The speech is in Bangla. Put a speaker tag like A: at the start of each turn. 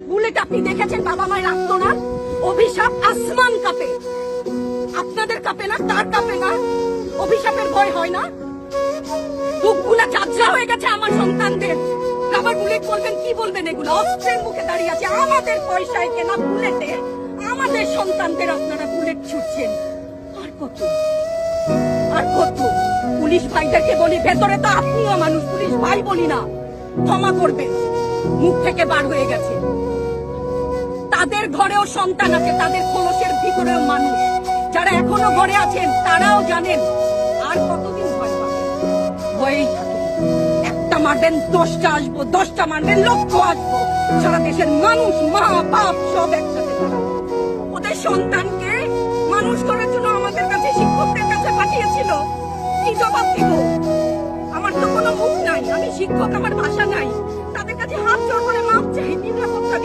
A: বুলেট আপনি দেখেছেন বাবা মায়ের রাখতো না? অভিশাপ আসমান কাঁপে, আপনাদের কাঁপে না? তার কাঁপে না? অভিশাপের ভয় হয় না? বুকগুলা ঝাঁঝরা হয়ে গেছে আমার সন্তানদের। আবার বুলেট বলবেন, কি বলবেন? এগুলো অস্ত্রের মুখে দাঁড়িয়ে আছে, আমাদের পয়সায় কেনা বুলেটে আমাদের সন্তানদের আপনারা বুলেট ছুটছেন। আর কত আর কত? পুলিশ ভাইদেরকে বলি, ভেতরে তো আপনিও মানুষ, পুলিশ ভাই বলি না, ক্ষমা করবেন, মুখ থেকে বার হয়ে গেছে। তাদের ঘরেও সন্তান আছে, তাদের খোলসের ভিতরেও মানুষ। যারা এখনো ঘরে আছেন তারাও জানেন আর কতদিন ভয় পাবেন। ভয়েই থাকেন। একটা মারবেন 10টা আসবো, 10টা মারবেন লক্ষ আসবো। সারা দেশের মানুষ, মা বাপ সব একসাথে দাঁড়াবে। ওদের সন্তানকে মানুষ করার জন্য আমাদের কাছে, শিক্ষকদের কাছে পাঠিয়েছিল। কি জবাব দিব? আমার তো কোনো মুখ নাই, আমি শিক্ষক, আমার ভাষা নাই। তাদের কাছে হাত জোড় করে মাপ চাই, নিরাপত্তা